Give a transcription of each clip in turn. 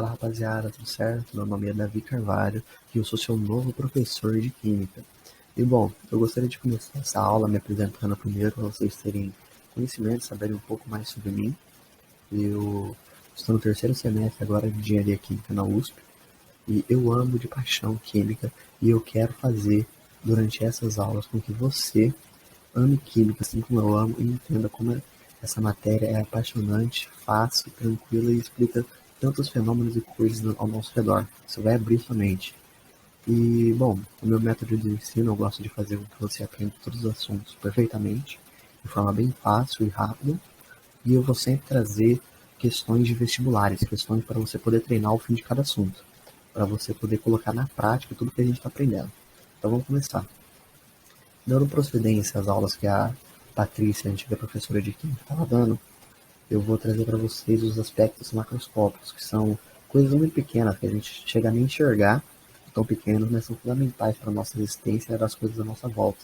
Fala rapaziada, tudo certo? Meu nome é Davi Carvalho e eu sou seu novo professor de Química. E bom, eu gostaria de começar essa aula me apresentando primeiro para vocês terem conhecimento, saberem um pouco mais sobre mim. Eu estou no terceiro semestre agora de Engenharia Química na USP e eu amo de paixão Química e eu quero fazer durante essas aulas com que você ame Química assim como eu amo e entenda como essa matéria é apaixonante, fácil, tranquila e explica tantos fenômenos e coisas ao nosso redor. Isso vai abrir sua mente. E, bom, o meu método de ensino eu gosto de fazer com que você aprenda todos os assuntos perfeitamente, de forma bem fácil e rápida. E eu vou sempre trazer questões de vestibulares, questões para você poder treinar o fim de cada assunto, para você poder colocar na prática tudo que a gente está aprendendo. Então vamos começar. Dando procedência às aulas que a Patrícia, a antiga professora de Química, estava dando, eu vou trazer para vocês os aspectos macroscópicos, que são coisas muito pequenas, que a gente chega nem a enxergar, tão pequenos, mas são fundamentais para a nossa existência e das coisas à nossa volta.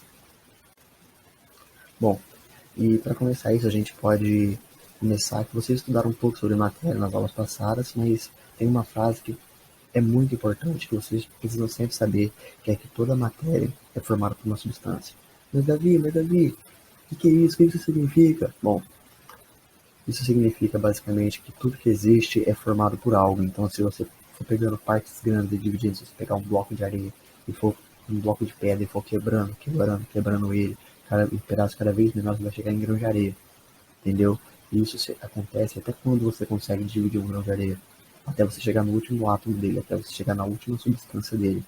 Bom, e para começar isso, a gente pode começar que vocês estudaram um pouco sobre matéria nas aulas passadas, mas tem uma frase que é muito importante, que vocês precisam sempre saber, que é que toda matéria é formada por uma substância. Mas Davi, o que é isso? O que isso significa? Bom, isso significa basicamente que tudo que existe é formado por algo. Então, se você for pegando partes grandes e dividindo, se você pegar um bloco de areia e for um bloco de pedra e for quebrando ele, um pedaço cada vez menor, você vai chegar em grão de areia. Entendeu? E isso acontece até quando você consegue dividir um grão de areia. Até você chegar no último átomo dele, até você chegar na última substância dele.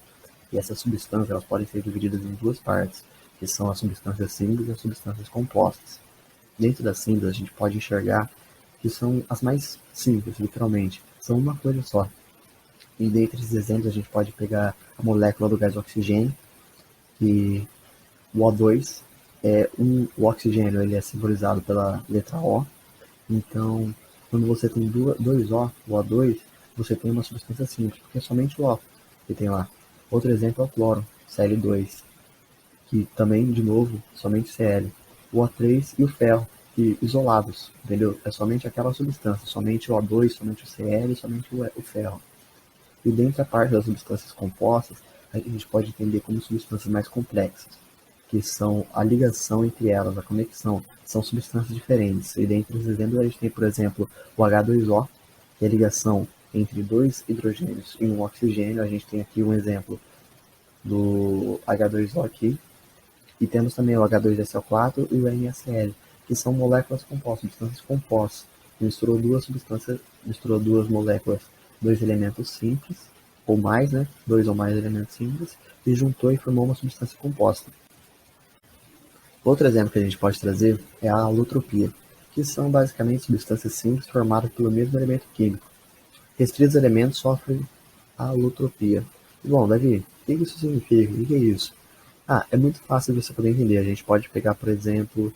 E essas substâncias elas podem ser divididas em duas partes, que são as substâncias simples e as substâncias compostas. Dentro das simples, a gente pode enxergar que são as mais simples, literalmente. São uma coisa só. E dentre esses exemplos, a gente pode pegar a molécula do gás oxigênio, que o O2 o oxigênio ele é simbolizado pela letra O. Então, quando você tem dois O, o O2, você tem uma substância simples, porque é somente o O que tem lá. Outro exemplo é o cloro, Cl2, que também, de novo, somente Cl. O O3 e o ferro, que isolados, entendeu? É somente aquela substância, somente o O2, somente o Cl, somente o ferro. E dentro da parte das substâncias compostas, a gente pode entender como substâncias mais complexas, que são a ligação entre elas, a conexão, são substâncias diferentes. E dentre os exemplos a gente tem, por exemplo, o H2O, que é a ligação entre dois hidrogênios e um oxigênio. A gente tem aqui um exemplo do H2O aqui. E temos também o H2SO4 e o NaCl, que são moléculas compostas, substâncias compostas. Misturou duas moléculas, dois elementos simples, ou mais, né? Dois ou mais elementos simples, e juntou e formou uma substância composta. Outro exemplo que a gente pode trazer é a alotropia, que são basicamente substâncias simples formadas pelo mesmo elemento químico. Restritos elementos sofrem a alotropia. Bom, Davi, o que isso significa? O que é isso? É muito fácil de você poder entender. A gente pode pegar, por exemplo,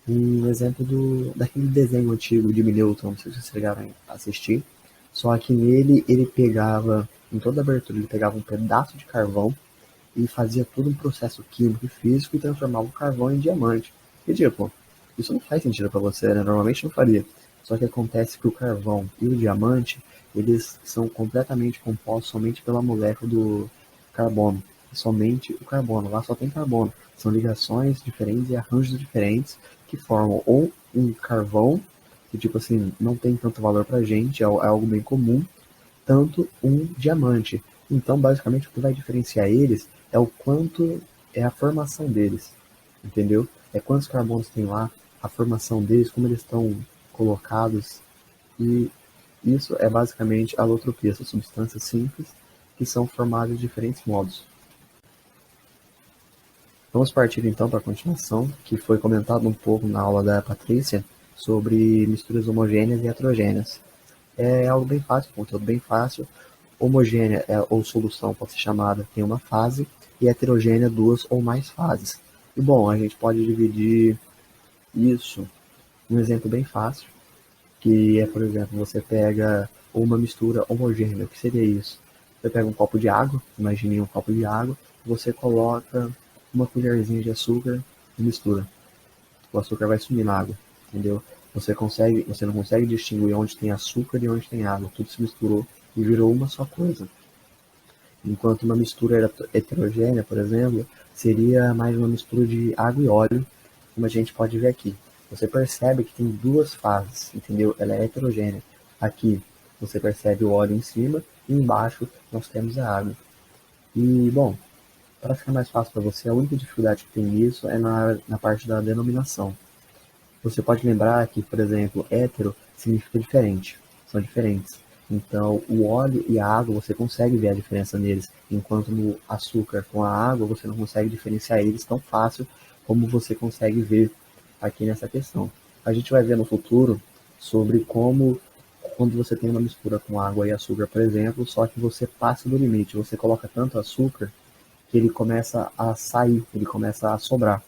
um exemplo daquele desenho antigo de Newton, não sei se vocês chegaram a assistir, só que nele ele pegava, em toda a abertura, ele pegava um pedaço de carvão e fazia todo um processo químico e físico e transformava o carvão em diamante. E tipo, isso não faz sentido para você, né? Normalmente não faria. Só que acontece que o carvão e o diamante, eles são completamente compostos somente pela molécula do carbono. Somente o carbono, lá só tem carbono. São ligações diferentes e arranjos diferentes que formam ou um carvão, que tipo assim, não tem tanto valor pra gente, é algo bem comum, tanto um diamante. Então, basicamente, o que vai diferenciar eles é o quanto é a formação deles, entendeu? É quantos carbonos tem lá, a formação deles, como eles estão colocados, e isso é basicamente a alotropia, essas substâncias simples que são formadas de diferentes modos. Vamos partir então para a continuação, que foi comentado um pouco na aula da Patrícia, sobre misturas homogêneas e heterogêneas. É algo bem fácil, conteúdo bem fácil. Homogênea ou solução pode ser chamada, tem uma fase, e heterogênea, duas ou mais fases. E bom, a gente pode dividir isso em um exemplo bem fácil, que é, por exemplo, você pega uma mistura homogênea. O que seria isso? Você pega um copo de água, imagine um copo de água, você coloca uma colherzinha de açúcar e mistura. O açúcar vai sumir na água, entendeu? Você não consegue distinguir onde tem açúcar e onde tem água, tudo se misturou e virou uma só coisa. Enquanto uma mistura heterogênea, por exemplo, seria mais uma mistura de água e óleo, como a gente pode ver aqui. Você percebe que tem duas fases, entendeu? Ela é heterogênea. Aqui você percebe o óleo em cima e embaixo nós temos a água. E, bom, para ficar mais fácil para você, a única dificuldade que tem nisso é na parte da denominação. Você pode lembrar que, por exemplo, hétero significa diferente, são diferentes. Então, o óleo e a água, você consegue ver a diferença neles, enquanto no açúcar com a água, você não consegue diferenciar eles tão fácil como você consegue ver aqui nessa questão. A gente vai ver no futuro sobre como, quando você tem uma mistura com água e açúcar, por exemplo, só que você passa do limite, você coloca tanto açúcar que ele começa a sair, ele começa a sobrar.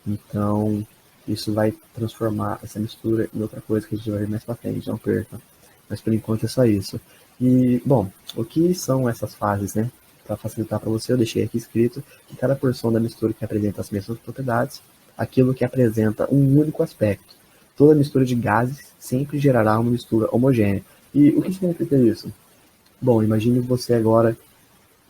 Então, isso vai transformar essa mistura em outra coisa que a gente vai ver mais pra frente, não perca. Mas por enquanto é só isso. E, bom, o que são essas fases, né? Para facilitar para você, eu deixei aqui escrito que cada porção da mistura que apresenta as mesmas propriedades, aquilo que apresenta um único aspecto. Toda mistura de gases sempre gerará uma mistura homogênea. E o que significa isso? Bom, imagine você agora,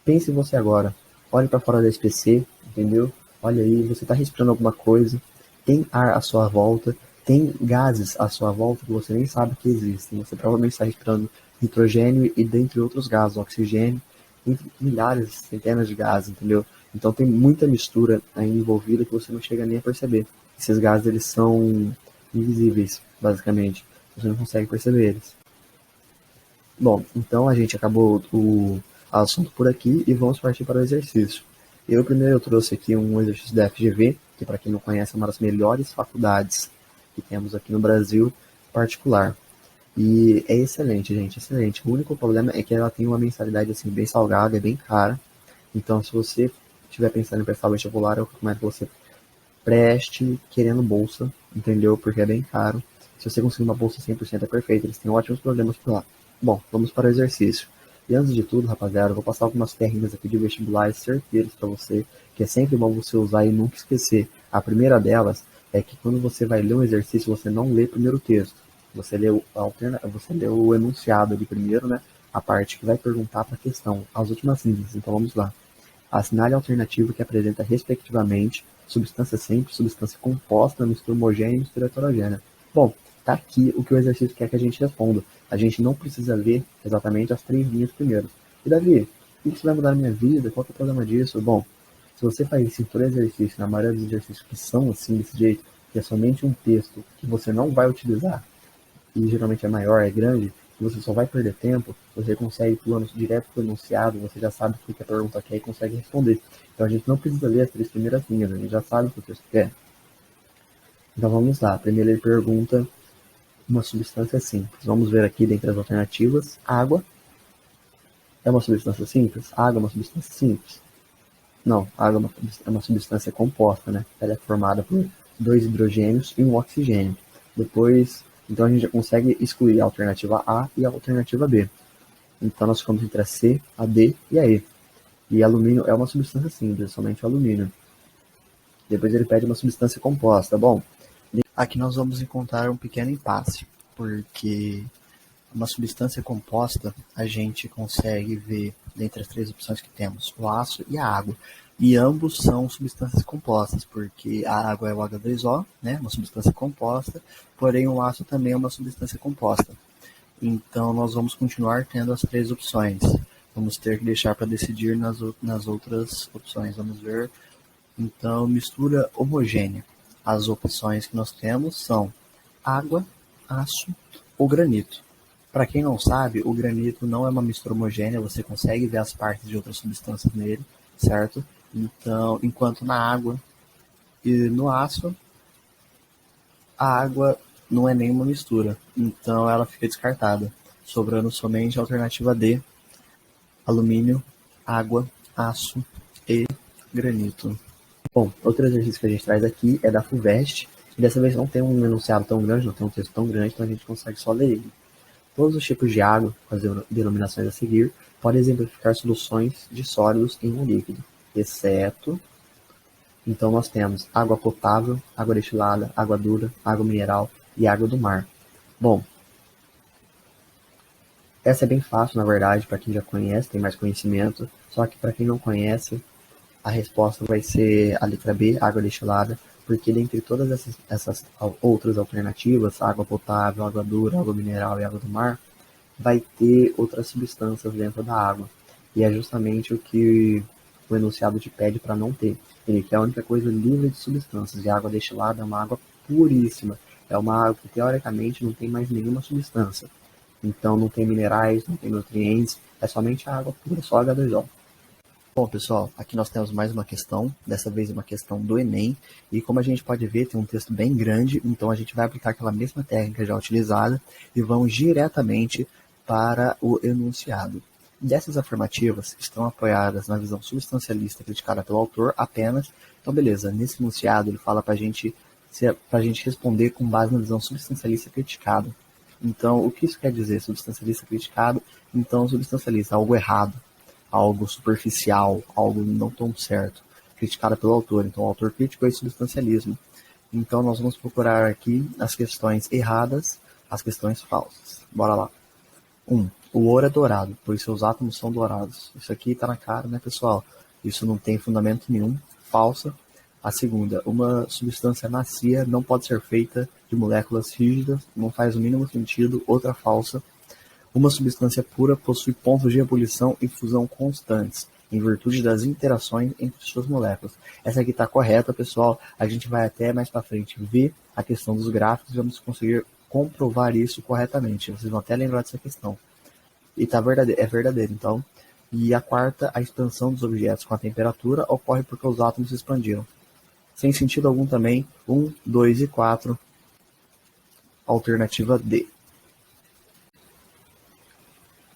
pense você agora, olhe para fora da SPC, entendeu? Olha aí, você está respirando alguma coisa, tem ar à sua volta, tem gases à sua volta que você nem sabe que existem. Você provavelmente está respirando nitrogênio e dentre outros gases, oxigênio, entre milhares, centenas de gases, entendeu? Então tem muita mistura aí envolvida que você não chega nem a perceber. Esses gases, eles são invisíveis, basicamente. Você não consegue perceber eles. Bom, então a gente acabou o assunto por aqui e vamos partir para o exercício. Eu trouxe aqui um exercício da FGV, que para quem não conhece é uma das melhores faculdades que temos aqui no Brasil particular. E é excelente, gente, excelente. O único problema é que ela tem uma mensalidade assim bem salgada, é bem cara. Então, se você estiver pensando em prestar o vestibular, eu recomendo que você preste querendo bolsa, entendeu? Porque é bem caro. Se você conseguir uma bolsa 100% é perfeito, eles têm ótimos programas por lá. Bom, vamos para o exercício. E antes de tudo, rapaziada, eu vou passar algumas técnicas aqui de vestibulares certeiras para você, que é sempre bom você usar e nunca esquecer. A primeira delas é que quando você vai ler um exercício, você não lê primeiro o texto. Você lê o enunciado ali primeiro, né? A parte que vai perguntar para a questão, as últimas linhas. Então vamos lá. Assinale a alternativa que apresenta, respectivamente, substância simples, substância composta, mistura homogênea e mistura heterogênea. Bom, tá aqui o que o exercício quer que a gente responda. A gente não precisa ler exatamente as três linhas primeiro. E Davi, isso vai mudar a minha vida? Qual que é o problema disso? Bom, se você faz isso em todo exercício, na maioria dos exercícios que são assim, desse jeito, que é somente um texto que você não vai utilizar, e geralmente é maior, é grande, que você só vai perder tempo, você consegue pulando direto para o enunciado, você já sabe o que a pergunta quer e consegue responder. Então a gente não precisa ler as três primeiras linhas, a gente já sabe o que o texto quer. Então vamos lá, primeiro ele pergunta uma substância simples. Vamos ver aqui dentre as alternativas, água é uma substância simples? Água é uma substância simples? Não, água é uma substância composta, né? Ela é formada por dois hidrogênios e um oxigênio. Depois, então a gente já consegue excluir a alternativa A e a alternativa B. Então nós ficamos entre a C, a D e a E. E alumínio é uma substância simples, somente o alumínio. Depois ele pede uma substância composta. Bom, aqui nós vamos encontrar um pequeno impasse, porque uma substância composta a gente consegue ver dentre as três opções que temos, o aço e a água. E ambos são substâncias compostas, porque a água é o H2O, né, uma substância composta, porém o aço também é uma substância composta. Então nós vamos continuar tendo as três opções. Vamos ter que deixar para decidir nas outras opções. Vamos ver. Então, mistura homogênea. As opções que nós temos são água, aço ou granito. Para quem não sabe, o granito não é uma mistura homogênea, você consegue ver as partes de outras substâncias nele, certo? Então, enquanto na água e no aço, a água não é nenhuma mistura, então ela fica descartada, sobrando somente a alternativa D, alumínio, água, aço e granito. Bom, outro exercício que a gente traz aqui é da FUVEST, e dessa vez não tem um enunciado tão grande, não tem um texto tão grande, então a gente consegue só ler ele. Todos os tipos de água, com as denominações a seguir, podem exemplificar soluções de sólidos em um líquido, exceto. Então nós temos água potável, água destilada, água dura, água mineral e água do mar. Bom, Essa é bem fácil, na verdade, para quem já conhece, tem mais conhecimento, só que para quem não conhece, a resposta vai ser a letra B, água destilada, porque dentre todas essas outras alternativas, água potável, água dura, água mineral e água do mar, vai ter outras substâncias dentro da água. E é justamente o que o enunciado te pede para não ter. Ele quer a única coisa livre de substâncias, e a água destilada é uma água puríssima. É uma água que, teoricamente, não tem mais nenhuma substância. Então, não tem minerais, não tem nutrientes, é somente a água pura, só H2O. Bom, pessoal, aqui nós temos mais uma questão, dessa vez uma questão do Enem, e como a gente pode ver, tem um texto bem grande, então a gente vai aplicar aquela mesma técnica já utilizada e vamos diretamente para o enunciado. Dessas afirmativas estão apoiadas na visão substancialista criticada pelo autor apenas. Então, beleza, nesse enunciado ele fala para a gente responder com base na visão substancialista criticada. Então, o que isso quer dizer, substancialista criticado? Então, substancialista, algo errado, algo superficial, algo não tão certo, criticada pelo autor. Então, o autor criticou esse substancialismo. Então, nós vamos procurar aqui as questões erradas, as questões falsas. Bora lá. 1. O ouro é dourado, pois seus átomos são dourados. Isso aqui está na cara, né, pessoal? Isso não tem fundamento nenhum. Falsa. A segunda, uma substância macia não pode ser feita de moléculas rígidas, não faz o mínimo sentido. Outra falsa. Uma substância pura possui pontos de ebulição e fusão constantes, em virtude das interações entre suas moléculas. Essa aqui está correta, pessoal. A gente vai até mais para frente ver a questão dos gráficos e vamos conseguir comprovar isso corretamente. Vocês vão até lembrar dessa questão. E tá verdadeiro, é verdadeiro, então. E a quarta, a expansão dos objetos com a temperatura ocorre porque os átomos se expandiram. Sem sentido algum também. 1, 2 e 4. Alternativa D.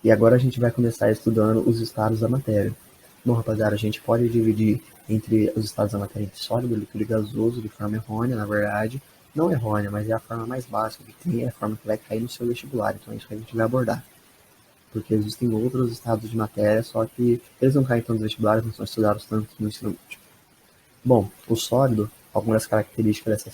E agora a gente vai começar estudando os estados da matéria. Bom, rapaziada, a gente pode dividir entre os estados da matéria entre sólido, líquido e gasoso de forma errônea, na verdade. Não errônea, mas é a forma mais básica que tem, é a forma que vai cair no seu vestibular. Então é isso que a gente vai abordar. Porque existem outros estados de matéria, só que eles não caem tanto nos vestibulares, não são estudados tanto no ensino médio. Bom, o sólido, algumas características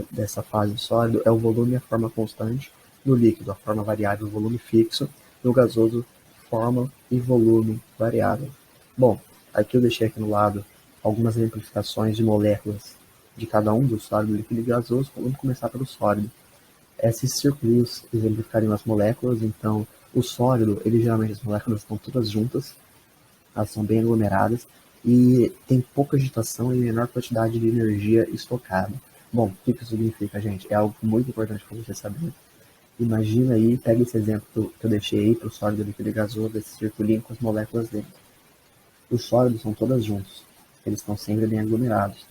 dessa fase do sólido é o volume e a forma constante, no líquido a forma variável e o volume fixo, no gasoso forma e volume variável. Bom, aqui eu deixei aqui no lado algumas exemplificações de moléculas de cada um dos sólido, líquido e gasoso. Vamos começar pelo sólido. Esses círculos exemplificariam as moléculas, então o sólido, geralmente as moléculas estão todas juntas, elas são bem aglomeradas e tem pouca agitação e menor quantidade de energia estocada. Bom, o que isso significa, gente? É algo muito importante para você saber. Imagina aí, pega esse exemplo que eu deixei aí para o sólido, líquido e gasoso, esse circulinho com as moléculas dentro. Os sólidos são todas juntos, eles estão sempre bem aglomerados.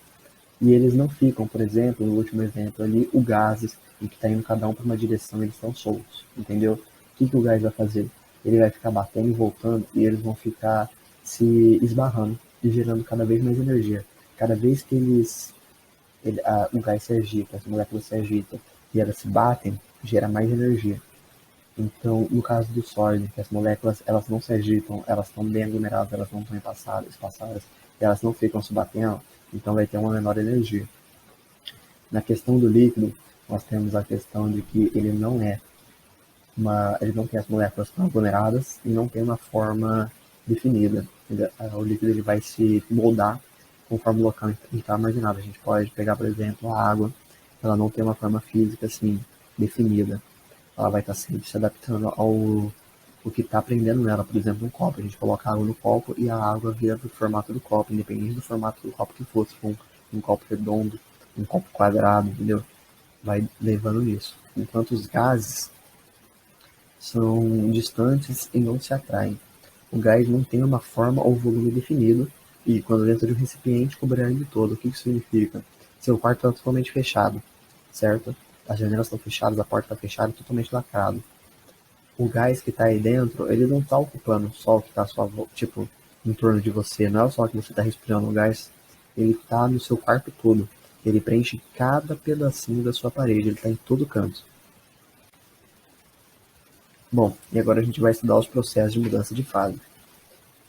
E eles não ficam, por exemplo, no último exemplo ali, o gases, em que está indo cada um para uma direção, eles estão soltos, entendeu? O que o gás vai fazer? Ele vai ficar batendo e voltando e eles vão ficar se esbarrando e gerando cada vez mais energia. Cada vez que o gás se agita, as moléculas se agitam e elas se batem, gera mais energia. Então, no caso do sólido, que as moléculas elas não se agitam, elas estão bem aglomeradas, elas não estão espaçadas, e elas não ficam se batendo, então vai ter uma menor energia. Na questão do líquido, nós temos a questão de que ele não tem as moléculas tão aglomeradas e não tem uma forma definida. O líquido ele vai se moldar conforme o local em que está armazenado. A gente pode pegar, por exemplo, a água, ela não tem uma forma física assim definida. Ela vai estar sempre se adaptando ao que está prendendo nela. Por exemplo, um copo. A gente coloca água no copo e a água vira do formato do copo, independente do formato do copo que fosse. Um copo redondo, um copo quadrado, entendeu? Vai levando nisso. Enquanto os gases são distantes e não se atraem. O gás não tem uma forma ou volume definido e, quando dentro de um recipiente, cobrirá ele todo. O que isso significa? Seu quarto está totalmente fechado, certo? As janelas estão fechadas, a porta está fechada, totalmente lacrado. O gás que está aí dentro, ele não está ocupando o sol que está tipo, em torno de você. Não é o sol que você está respirando. O gás, ele está no seu quarto todo. Ele preenche cada pedacinho da sua parede. Ele está em todo canto. Bom, e agora a gente vai estudar os processos de mudança de fase.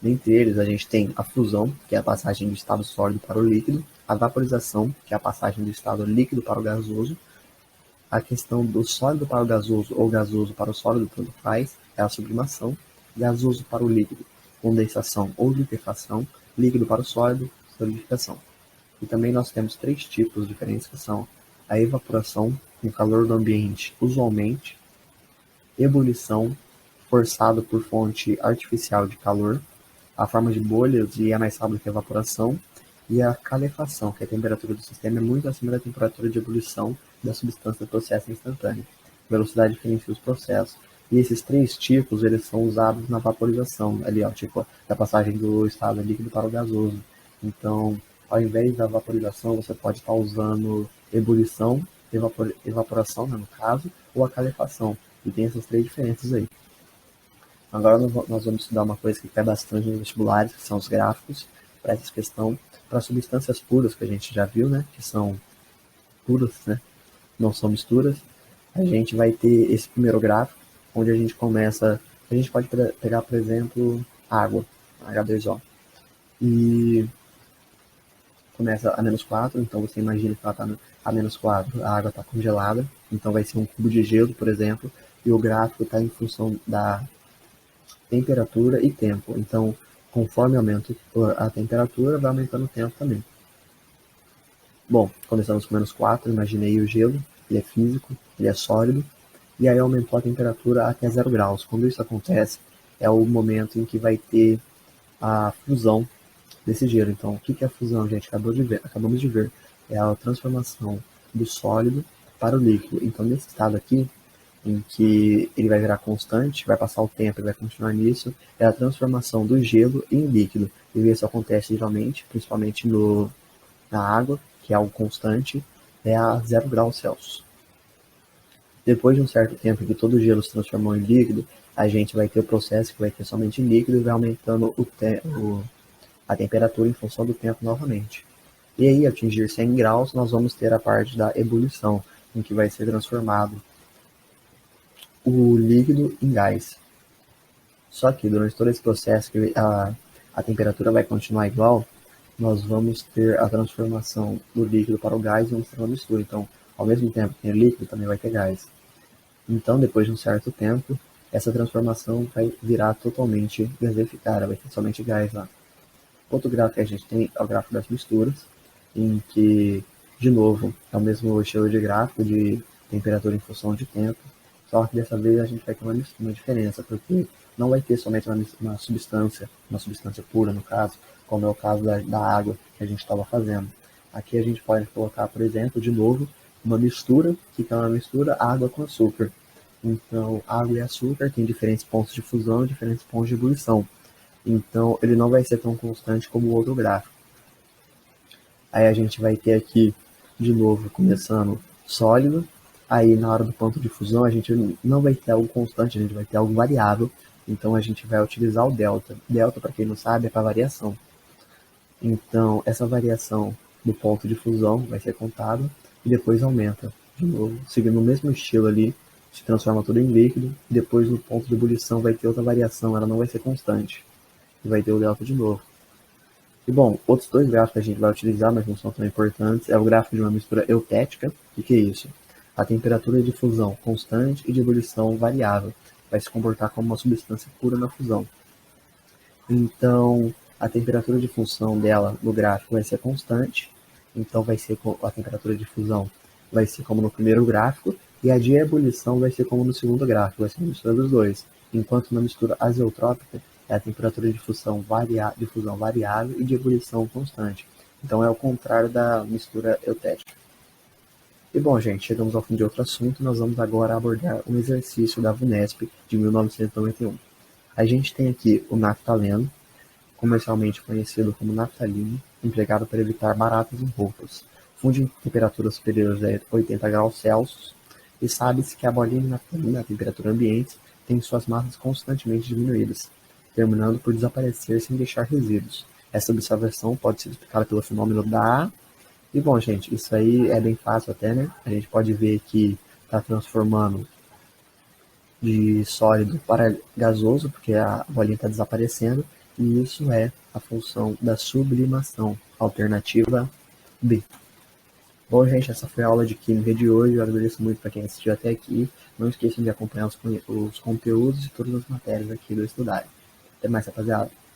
Dentre eles, a gente tem a fusão, que é a passagem do estado sólido para o líquido, a vaporização, que é a passagem do estado líquido para o gasoso, A questão do sólido para o gasoso ou gasoso para o sólido, tanto faz, é a sublimação. Gasoso para o líquido, condensação ou liquefação. Líquido para o sólido, solidificação. E também nós temos 3 tipos diferentes, que são a evaporação, com calor do ambiente usualmente, ebulição, forçado por fonte artificial de calor, a forma de bolhas e é mais rápido que a evaporação, e a calefação, que a temperatura do sistema é muito acima da temperatura de ebulição da substância do processo instantâneo. Velocidade diferencia os processos. E esses 3 tipos, eles são usados na vaporização, ali, ó, tipo, da passagem do estado líquido para o gasoso. Então, ao invés da vaporização, você pode estar usando ebulição, evaporação, né, no caso, ou a calefação. E tem essas 3 diferenças aí. Agora nós vamos estudar uma coisa que cai bastante nos vestibulares, que são os gráficos, para essa questão, para substâncias puras, que a gente já viu, né, que são puras, né, não são misturas. A gente vai ter esse primeiro gráfico, onde a gente começa, a gente pode pegar, por exemplo, água, H2O, e começa a -4, então você imagina que ela está a -4, a água está congelada, então vai ser um cubo de gelo, por exemplo, e o gráfico está em função da temperatura e tempo. Então, conforme aumenta a temperatura, vai aumentando o tempo também. Bom, começamos com -4, imaginei o gelo, ele é físico, ele é sólido, e aí aumentou a temperatura até 0 graus. Quando isso acontece, é o momento em que vai ter a fusão desse gelo. Então, o que é a fusão, gente? Acabamos de ver. É a transformação do sólido para o líquido. Então, nesse estado aqui, em que ele vai virar constante, vai passar o tempo e vai continuar nisso, é a transformação do gelo em líquido. E isso acontece geralmente, principalmente na água, que é algo constante, é a 0 graus Celsius. Depois de um certo tempo em que todo o gelo se transformou em líquido, a gente vai ter o processo que vai ter somente líquido e vai aumentando a temperatura em função do tempo novamente. E aí, ao atingir 100 graus, nós vamos ter a parte da ebulição, em que vai ser transformado o líquido em gás. Só que durante todo esse processo, que a temperatura vai continuar igual, nós vamos ter a transformação do líquido para o gás e vamos ter uma mistura. Então, ao mesmo tempo que tem líquido, também vai ter gás. Então, depois de um certo tempo, essa transformação vai virar totalmente gasificada, vai ter somente gás lá. Outro gráfico que a gente tem é o gráfico das misturas, em que, de novo, é o mesmo estilo de gráfico de temperatura em função de tempo, só que dessa vez a gente vai ter uma diferença, porque não vai ter somente uma substância pura, no caso, como é o caso da água que a gente estava fazendo. Aqui a gente pode colocar, por exemplo, de novo, uma mistura, que é uma mistura água com açúcar. Então, água e açúcar têm diferentes pontos de fusão e diferentes pontos de ebulição. Então, ele não vai ser tão constante como o outro gráfico. Aí a gente vai ter aqui, de novo, começando sólido. Aí, na hora do ponto de fusão, a gente não vai ter algo constante, a gente vai ter algo variável. Então, a gente vai utilizar o delta. Delta, para quem não sabe, é para variação. Então, essa variação do ponto de fusão vai ser contada e depois aumenta. De novo, seguindo o mesmo estilo ali, se transforma tudo em líquido. E depois, no ponto de ebulição, vai ter outra variação, ela não vai ser constante. E vai ter o delta de novo. E bom, outros 2 gráficos que a gente vai utilizar, mas não são tão importantes, é o gráfico de uma mistura eutética. O que é isso? A temperatura de fusão constante e de ebulição variável. Vai se comportar como uma substância pura na fusão. Então, a temperatura de fusão dela no gráfico vai ser constante. Então, vai ser a temperatura de fusão vai ser como no primeiro gráfico. E a de ebulição vai ser como no segundo gráfico, vai ser a mistura dos dois. Enquanto na mistura azeotrópica, é a temperatura de fusão variável e de ebulição constante. Então é o contrário da mistura eutética. E bom, gente, chegamos ao fim de outro assunto. Nós vamos agora abordar um exercício da VUNESP de 1991. A gente tem aqui o naftaleno, comercialmente conhecido como naftalina, empregado para evitar baratas em roupas. Funde em temperaturas superiores a 80 graus Celsius e sabe-se que a bolinha de naftalina a temperatura ambiente tem suas massas constantemente diminuídas, terminando por desaparecer sem deixar resíduos. Essa observação pode ser explicada pelo fenômeno da... E bom, gente, isso aí é bem fácil até, né? A gente pode ver que está transformando de sólido para gasoso, porque a bolinha está desaparecendo, e isso é a função da sublimação, alternativa B. Bom, gente, essa foi a aula de Química de hoje. Eu agradeço muito para quem assistiu até aqui. Não esqueçam de acompanhar os conteúdos de todas as matérias aqui do Estudar. Até mais, rapaziada.